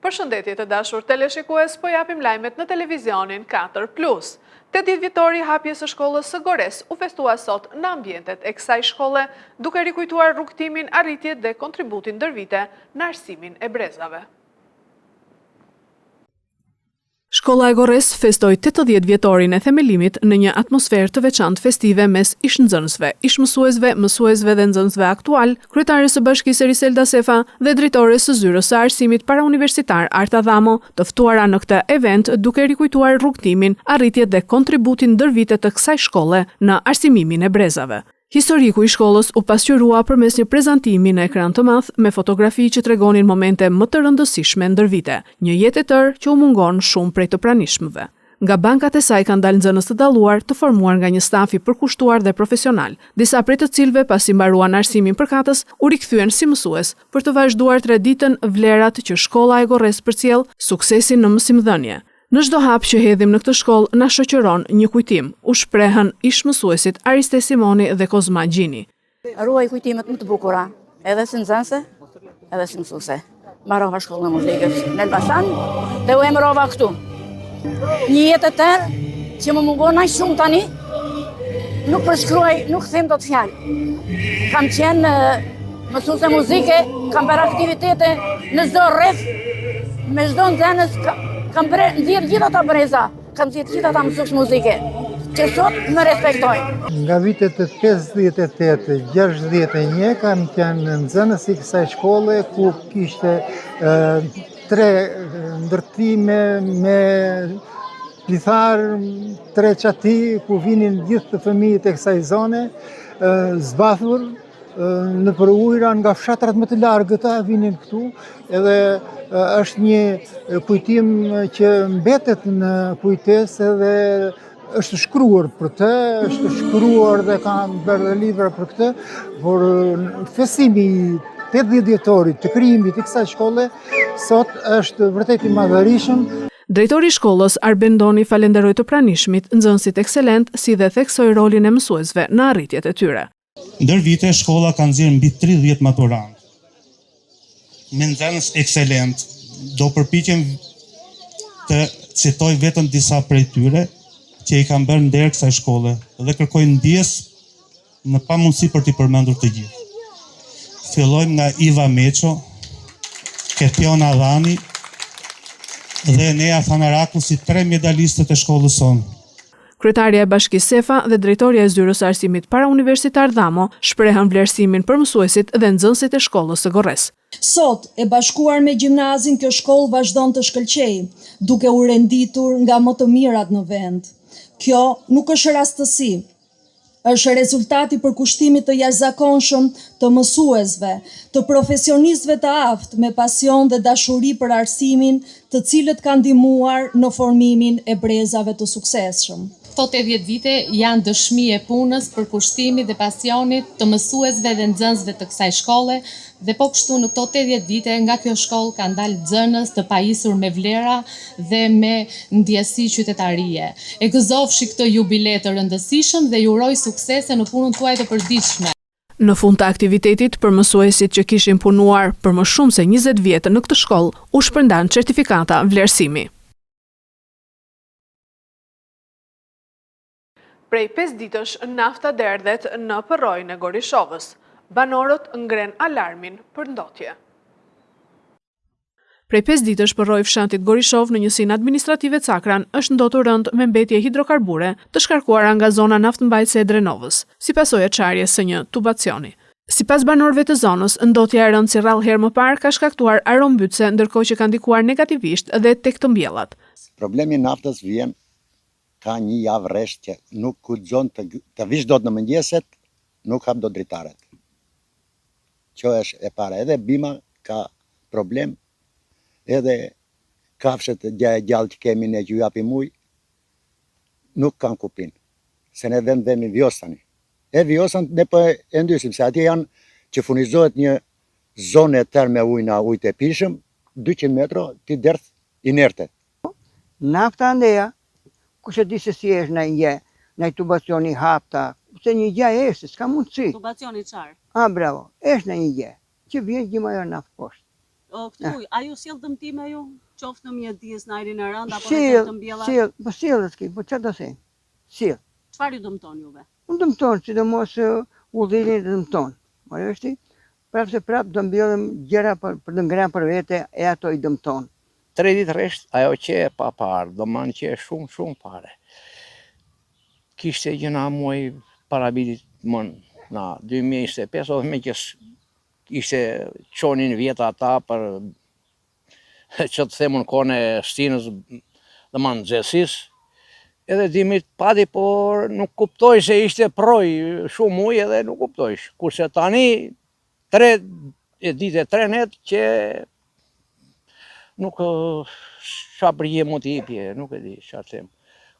Përshëndetje të dashur teleshikues, po japim lajmet në televizionin 4+. 80 vjetori hapjes së shkollës së Gores u festua sot në ambientet e kësaj shkolle, duke rikujtuar rrugtimin, arritjet dhe kontributin ndër vite në arsimin e brezave. Shkolla e Gores festoi 80 vjetorin e themelimit në një atmosferë të veçantë festive mes ish-nxënësve, ish-mësuesve, mësuesve dhe nxënësve aktual, kryetares së bashkisë Riselda Sefa dhe drejtores së zyrës së arsimit parauniversitar Arta Dhamo, të ftuara në këtë event duke rikujtuar rrugtimin, arritjet dhe kontributin ndër vite të kësaj shkolle në arsimimin e brezave. Historiku i shkollës u pasqyrua përmes një prezantimi në ekran të madh me fotografi që tregonin momente më të rëndësishme ndër vite, një jetë e tërë që u mungon shumë prej të pranishmëve. Nga bankat e saj kanë dalë nxënës të dalluar, të formuar nga një staf i përkushtuar dhe profesional, disa prej të cilëve pasi mbaruan arsimin përkatës, u rikthyen si mësues për të vazhduar traditën, vlerat që shkolla e Gorres përcjell, suksesin në mësimdhënie. Në çdo hap që hedhim në këtë shkollë na shoqëron një kujtim, u shprehën ish-mësuesit Ariste Simoni dhe Kozma Gjini. Ruaj kujtimet më të bukura, edhe si nxënëse, edhe si mësuese. Mbarova shkollën e muzikës në Elbasan dhe u emërova këtu. Një jetë e tërë që më mungon aq shumë tani, nuk përshkruaj, nuk them dot fjalë. Kam qenë mësuese muzike, kam bërë aktivitete në çdo rreth, me çdo nxënës kam nxjerr gjithë ata breza, kam nxjerr gjithë ata mësues muzike, që sot më respektojnë. Nga vitet e 58, 61 kam qenë nxënës i kësaj shkolle, ku kishte 3 ndërtime me plithar, 3 qati, ku vinin gjithë të fëmijët e kësaj zone, zbathur në për ujra nga fshatrat më të largëta vinin këtu, edhe është një kujtim që mbetet në kujtesë edhe është shkruar për të, është shkruar dhe kam bërë libra për këtë, por festimi 80 vjetorit të krijimit të kësaj shkolle sot është vërtet i madhërisëm. Drejtori i shkollës Arben Doni falenderoi të pranishmit, nxënësit ekselent, si dhe theksoi rolin e mësuesve në arritjet e tyre. Ndër vite shkolla ka nxjerrë mbi 30 maturantë. Me nxënës ekselent, do përpiqem të citoj vetëm disa prej tyre që i kanë bërë nder kësaj shkolle dhe kërkoj ndjes në pamundësi për t'i përmendur të gjithë. Fillojmë nga Iva Meço, Kepiona Dhani dhe Nea Thanaraku si 3 medalistët e shkollës sonë. Kryetarja e Bashkisë Sefa dhe drejtoria e zyrës së arsimit parauniversitar Dhamo shprehën vlerësimin për mësuesit dhe nxënësit e shkollës së Gorres. Sot, e bashkuar me gjimnazin, kjo shkollë vazhdon të shkëlqejë, duke u renditur nga më të mirat në vend. Kjo nuk është rastësi, është rezultati i përkushtimit të jashtëzakonshëm të mësuesve, të profesionistëve të aftë me pasion dhe dashuri për arsimin, të cilët kanë ndihmuar në formimin e brezave të suksesshëm. Këto 80 vite janë dëshmi e punës, përkushtimit dhe pasionit të mësuesve dhe nxënësve të kësaj shkolle, dhe po kështu në këto 80 vite nga kjo shkollë kanë dalë nxënës të pajisur me vlera dhe me ndjesi qytetarie. E gëzofshi këtë jubilej të rëndësishëm dhe ju uroj suksese në punën tuaj të përditshme. Në fund të aktivitetit, për mësuesit që kishin punuar për më shumë se 20 vjet në këtë shkollë, u shpërndan certifikata vlerësimi. Prej 5 ditësh nafta derdhet në përrojën e Gorishovës. Banorët ngren alarmin për ndotje. Prej 5 ditësh përroj fshatit Gorishov në njësinë administrative Cakran është ndotur rënd me mbetje hidrokarbure të shkarkuara nga zona naftëmbajtëse e Drenovës, si pasojë e çarjes së një tubacioni. Sipas banorëve të zonës, ndotja e rënd si rrallë herë më parë ka shkaktuar arombytse, ndërkohë që ka ndikuar negativisht edhe tek të mbjellat. Problemi naftës vjen ka një javë rresht që nuk guxon të vish dot në mëngjeset, nuk hap dot dritaret. Kjo është e para. Edhe bima ka problem, edhe kafshët gjallë që kemi ne që ju japim ujë, nuk kanë kupin. Se ne vemi vjosani. E vjosan ne po e ndysim, se atje janë që furnizohet një zonë e tërë me ujë të pishëm, 200 metro ti derdh inerte. Nafta ndeja, kush e di se si është në tubacioni hapta, se një gjë është, s'ka mundësi. Tubacioni çfarë? Bravo, është në një gjë, që vjen gjima jo naftë poshtë. Këtu, a ju sjell dëmtime ju? Qoftë në mjedis, në ajrin e rënd, apo në të mbjellat? Po sjell s'ki, po çfarë do thënë? Sjell. Çfarë ju dëmton juve? Unë dëmton, sidomos udhëzimin dëmton. Marrështi? Prapë se prapë do mbjellim gjëra për të ngrënë për vete e ato i dëmton. 3 ditë rresht, ajo që e pa parë, do manë që e shumë pare. Kishte gjëna muaj parabitit mën, na 2025, ose me që ishte qonin vjeta ata për që të themun kone stinës dhe manë nxesis, edhe dimit pati, por nuk kuptoj se ishte proj shumë ujë edhe nuk kuptoj. Kurse tani 3 net që nuk qa përgje mu t'jipje, nuk e di qa të them.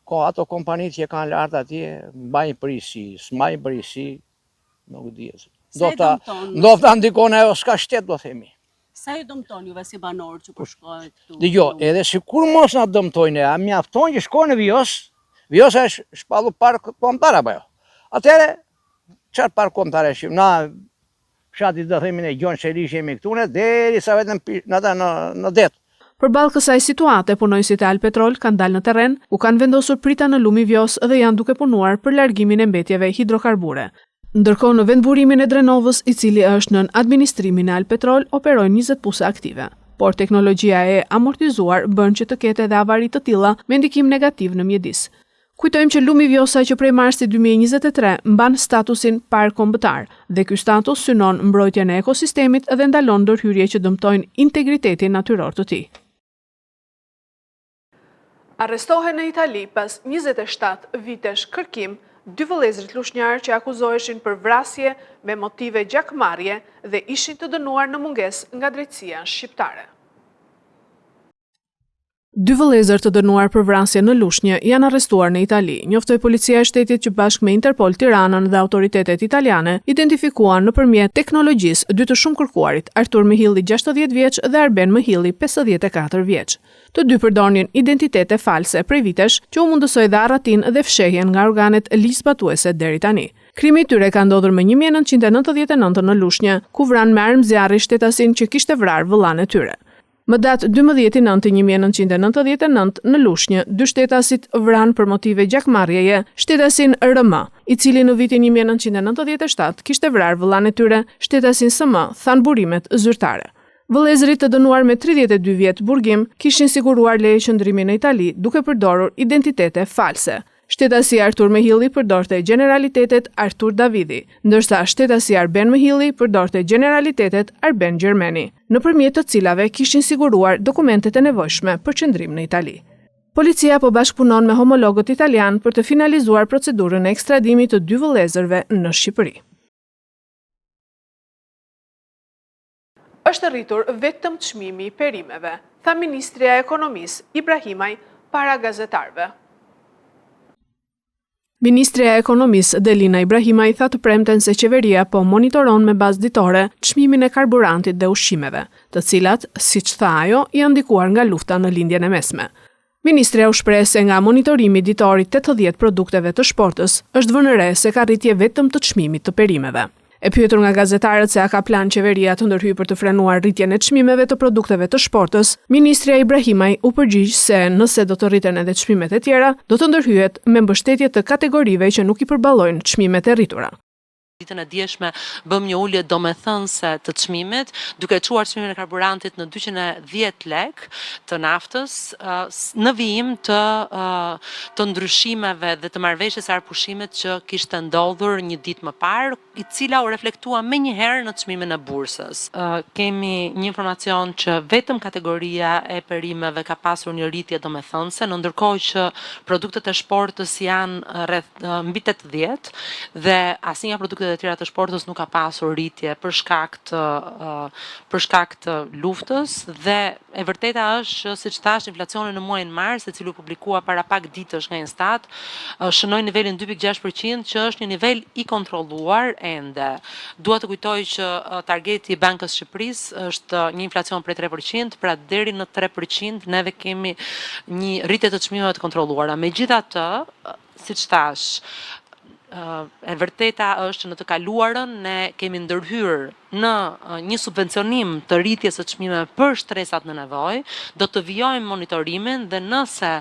Ko ato kompanit që kanë lartë atje, mbajnë përisi, s'mbajnë përisi, nuk di. Ndofta ndikone ajo s'ka shtet, do themi. Sa ju dëmton juve si banor që përshkojnë këtu? Dëgjo, edhe si kur mos nga dëmtojnë, a mjafton që shkojnë në Vjos, Vjosa është shpallu park kombëtar apo jo. Atëre, çfarë park kombëtar është? Na fshati do themi ne Gjon Shelish jemi këtune deri sa vetëm në det. Përballë kësaj situate, punojësit e Alpetrol kanë dalë në terren, ku kanë vendosur prita në lumi Vjos dhe janë duke punuar për largimin e mbetjeve hidrokarbure. Ndërkohë në vendburimin e Drenovës, i cili është nën administrimin e Alpetrol, operojnë 20 puse aktive. Por teknologjia e amortizuar bën që të ketë edhe avarit të tilla me ndikim negativ në mjedis. Kujtojmë që lumi Vjosa që prej marsit 2023 mban statusin park kombëtar dhe ky status synon mbrojtjen e ekosistemit dhe ndalon ndërhyrje që dëmtojnë integritetin natyror të tij. Arrestohen në Itali pas 27 vitesh kërkim 2 vëllezërit lushnjarë që akuzoheshin për vrasje me motive gjakmarrje dhe ishin të dënuar në mungesë nga drejtësia shqiptare. 2 vëllezër të dënuar për vrasje në Lushnjë janë arrestuar në Itali, njoftoi policia e shtetit që bashkë me Interpol Tiranën dhe autoritetet italiane identifikuan nëpërmjet teknologjisë 2 të shumë kërkuarit, Artur Mihilli 60 vjeç dhe Arben Mihilli 54 vjeç. Të 2 përdornin identitete false prej vitesh që u mundësoi dhe arratin dhe fshehjen nga organet ligjzbatuese deri tani. Krimi i tyre ka ndodhur më 1999 në Lushnjë, ku vran me armë zjarri shtetasin që kishte vrarë vëllain e tyre. Më datë 12/9/1999 në Lushnjë, 2 shtetasit vran për motive gjakmarrjeje shtetasin RM, i cili në vitin 1997 kishte vrarë vëllain e tyre, shtetasin SM, than burimet zyrtare. Vëllezërit të dënuar me 32 vjet burgim kishin siguruar leje qëndrimi në Itali duke përdorur identitete false. Shtetasi Artur Mihilli përdorte generalitetet Artur Davidi, ndërsa shtetasi Arben Mihilli përdorte generalitetet Arben Gjermeni, nëpërmjet të cilave kishin siguruar dokumentet e nevojshme për qëndrim në Itali. Policia po bashkëpunon me homologët italian për të finalizuar procedurën e ekstradimit të 2 vëllezërve në Shqipëri. Është rritur vetëm çmimi i perimeve, tha Ministria e Ekonomisë Ibrahimaj para gazetarëve. Ministria e Ekonomisë Delina Ibrahimaj tha të premten se qeveria po monitoron me bazë ditore çmimin e karburantit dhe ushqimeve, të cilat, siç tha ajo, janë ndikuar nga lufta në lindjen e mesme. Ministria u shpreh se nga monitorimi ditor i 80 produkteve të shportës është vënë re se ka rritje vetëm të çmimit të perimeve. E pyetur nga gazetarët se a ka plan qeveria të ndërhyjë për të frenuar rritjen e çmimeve të produkteve të shportës, Ministria Ibrahimaj u përgjigj se nëse do të rriten edhe çmimet e tjera, do të ndërhyjet me mbështetje të kategorive që nuk i përballojnë çmimet e rritura. Ditën e dieshme bëm një ulje domethënëse të çmimit, duke çuar çmimin e karburantit në 210 lek të naftës, në vijim të ndryshimeve dhe të marrëveshjes së arpushimit që kishte ndodhur një ditë më parë, i cila u reflektua menjëherë në çmimin e bursës. Kemi një informacion që vetëm kategoria e perimeve ka pasur një rritje domethënëse, ndërkohë që produktet e shportës janë rreth mbi 80 dhe asnjë produkte e tjera të shportës nuk ka pasur rritje për shkak të luftës dhe e vërteta është që siç thash inflacioni në muajin mars, i cili u publikua para pak ditësh nga Instat, shënoi nivelin 2.6% që është një nivel i kontrolluar ende. Dua të kujtoj që targeti i Bankës së Shqipërisë është një inflacion prej 3%, pra deri në 3% neve kemi një rritje të çmimeve të kontrolluara. Megjithatë, siç thash, e vërteta është që në të kaluarën ne kemi ndërhyrë në një subvencionim të rritjes së çmimeve për shtresat në nevojë, do të vijojmë monitorimin dhe nëse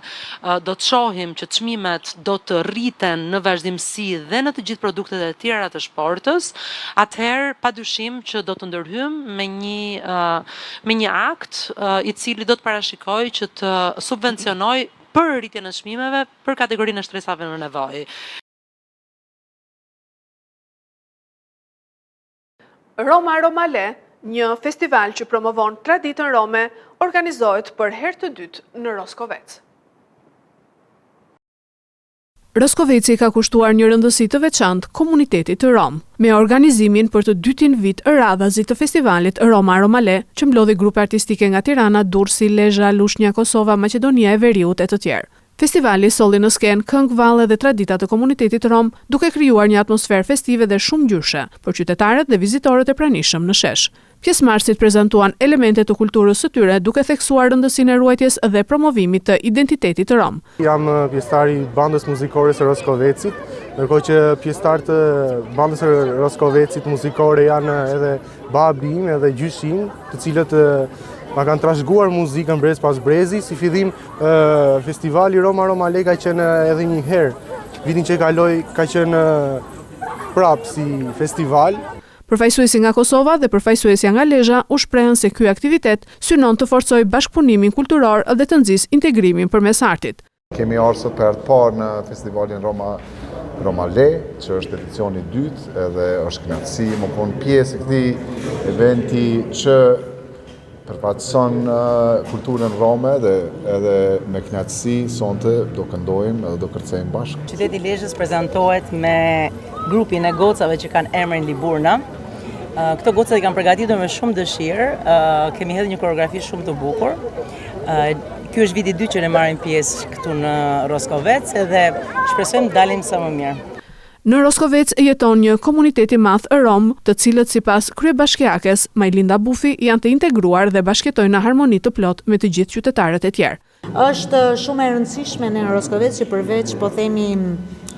do të shohim që çmimet do të rriten në vazhdimsi dhe në të gjithë produktet e tjera të shportës, atëherë padyshim që do të ndërhyjmë me një akt i cili do të parashikojë që të subvencionojë për rritjen e çmimeve për kategorinë e shtresave në nevojë. Roma Romale, një festival që promovon traditën rome, organizohet për herë të dytë në Roskovec. Roskoveci ka kushtuar një rëndësi të veçantë komunitetit të Rom, me organizimin për të dytin vit radhazi të festivalit Roma Romale, që mblodhi grupe artistike nga Tirana, Durrësi, Lezhë, Lushnja, Kosova, Maqedonia e Veriut e të tjerë. Festivali solli në skenë këngë, valle dhe tradita të komunitetit rom, duke krijuar një atmosferë festive dhe shumë ngjyrshë për qytetarët dhe vizitorët e pranishëm në shesh. Pjesëmarrësit prezantuan elemente të kulturës së tyre duke theksuar rëndësinë e ruajtjes dhe promovimit të identitetit rom. Jam pjesëtar i bandës muzikore së Roskovecit, ndërkohë që pjesëtar të bandës së Roskovecit muzikore janë edhe babi im edhe gjyshi im, të cilët ma kanë trashëguar muzikën brez pas brezi. Si fillim, festivali Roma Romale ka qenë edhe një herë. Vitin që kaloi ka qenë prapë si festival. Përfaqësuesi nga Kosova dhe përfaqësuesja nga Lezhë u shprehën se ky aktivitet synon të forcojë bashkëpunimin kulturor dhe të nxjisë integrimin përmes artit. Kemi ardhur sot për herë të parë në festivalin Romale, që është edicioni i dytë, edhe është kënaqësi më konë pjesë e këtij eventi që përfaqëson kulturën rome dhe edhe me kënaqësi sonte do këndojmë edhe do kërcejmë bashkë. Qyteti i Lezhës prezantohet me grupin e gocave që kanë emrin Liburna. Këto gocat i kanë përgatitur me shumë dëshirë, kemi hedhur një koreografi shumë të bukur. Ky është viti i dytë që ne marrim pjesë këtu në Roskovec dhe shpresojmë të dalim sa më mirë. Në Roskovec jeton një komunitet i madh rom, të cilët sipas kryebashkiakes Majlinda Bufi janë të integruar dhe bashkëtojnë në harmoni të plotë me të gjithë qytetarët e tjerë. Është shumë e rëndësishme në Roskovec që përveç po themi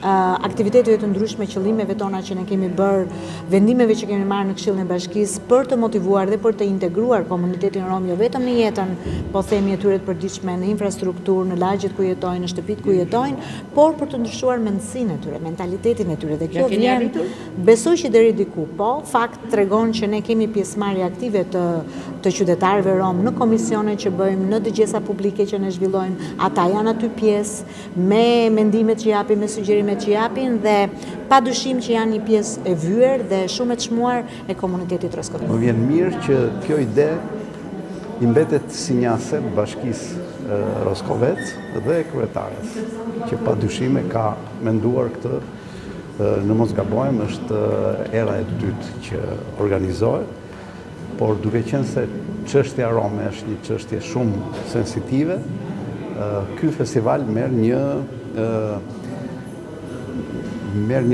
aktiviteteve të ndryshme, qëllimeve tona që ne kemi bërë, vendimeve që kemi marrë në Këshillin e Bashkisë për të motivuar dhe për të integruar komunitetin rom jo vetëm në jetën, po themi e tyre të përditshme, në infrastrukturë, në lagjet ku jetojnë, në shtëpitë ku jetojnë, por për të ndryshuar mendësinë e tyre, mentalitetin e tyre. Dhe kjo vjen, besoj që deri diku, po, fakt tregon që ne kemi pjesëmarrje aktive të qytetarëve rom në komisione që bëjmë, në dëgjesa publike që ne zhvillojmë, ata janë aty pjesë me mendimet që japim, me sugjerimet që japin dhe padyshim që janë një pjesë e vyer dhe shumë e çmuar e komunitetit Roskovec. Më vjen mirë që kjo ide i mbetet sinjase bashkisë Roskovec dhe kryetares, që padyshim e ka menduar këtë, në mos gabojmë, është era e dytë që organizohet, por duke qenë se çështja rome është një çështje shumë sensitive, ky festival merr një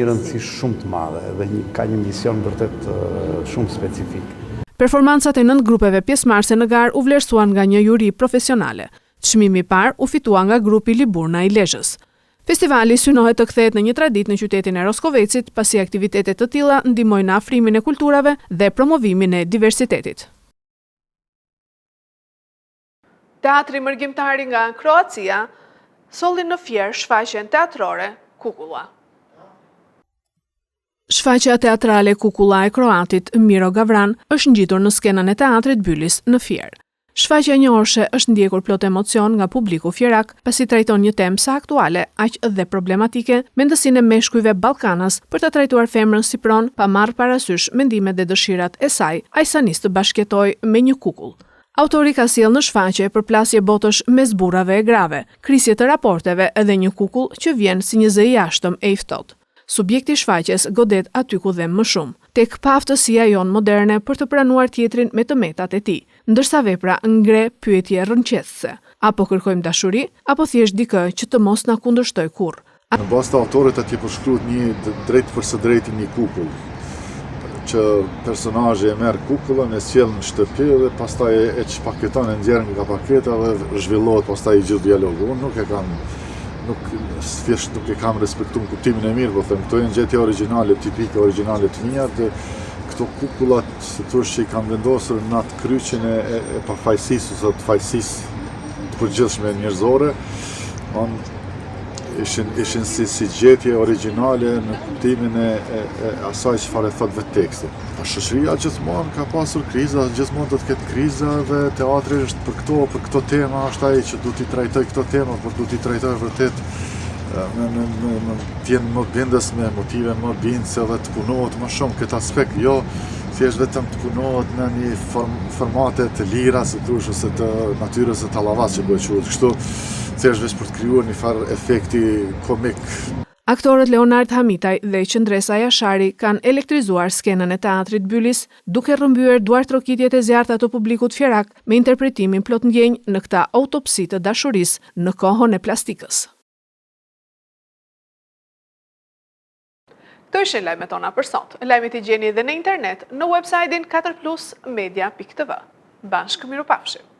rëndësi shumë të madhe dhe ka një mision vërtet shumë specifik. Performancat e 9 grupeve pjesëmarrëse në garë u vlerësuan nga një juri profesionale. Çmimi i parë u fitua nga grupi Liburna i Lezhës. Festivali synohet të kthehet në një traditë në qytetin e Roskovecit, pasi aktivitetet të tilla ndihmojnë në afrimin e kulturave dhe promovimin e diversitetit. Teatri mërgjimtari nga Kroacia solli në Fier shfaqjen teatrore Kukulla. Shfaqja teatrale Kukulla e kroatit Miro Gavran është ngjitur në skenën e teatrit Bylis në Fier. Shfaqja njohërshe është ndjekur plot emocion nga publiku fierak, pasi trajton një temë sa aktuale, aq dhe problematike, mendësinë e meshkujve ballkanas për të trajtuar femrën si pronë, pa marrë parasysh mendimet dhe dëshirat e saj, ai sa nis të bashkëjetojë me një kukull. Autori ka sjellë në shfaqje përplasje botësh mes burrave e grave, krisje të raporteve edhe një kukull që vjen si një zë i jashtëm e i ftohtë. Subjekti i shfaqjes godet aty ku dhe më shumë, tek paaftësia jon moderne për të pranuar tjetrin me të metat e tij, ndërsa vepra ngre pyetje rrënqësëse, apo kërkojmë dashuri, apo thjesht dikë që të mos na kundërshtoj kurrë. Në bazë të autorit atje përshkruhet një drejt për së drejti një kukull, që personazhi e merr kukullën, e sjell në shtëpi dhe pastaj e çpaketon, e nxjerr nga paketa dhe zhvillohet pastaj gjithë dialogu. Nuk thjesht nuk e kam respektuar në kuptimin e mirë, po them, këto janë gjetje origjinale, tipike origjinale të mia, dhe këto kukullat, se thosh që i kanë vendosur në atë kryqjen e pafajësisë ose të fajësisë të përgjithshme njerëzore, ishin si gjetje origjinale në kuptimin e asaj çfarë thot vetë teksti. Shoqëria gjithmonë ka pasur kriza, gjithmonë do të ketë kriza dhe teatri është për këto tema, është ai që duhet i trajtoj këto tema, por duhet i trajtoj vërtet t'jenë më bindës me motive më bindëse dhe të punohet më shumë këtë aspekt, jo thjesht vetëm të punohet në një formate të lira, se thush, ose të natyrës së tallavas që bëhet quhet. Kështu thjesht vetëm për të krijuar një farë efekti komik. Aktorët Leonard Hamitaj dhe Qëndresa Jashari kanë elektrizuar skenën e teatrit Bylis, duke rrëmbyer duartrokitjet e zjarrta të publikut fjerak me interpretimin plot ndjenjë në këtë autopsi të dashurisë në kohën e plastikës. Këto ishin lajmet tona për sot. Lajmet i gjeni edhe në internet në website-in 4plusmedia.tv. Bashkë mirupafshim.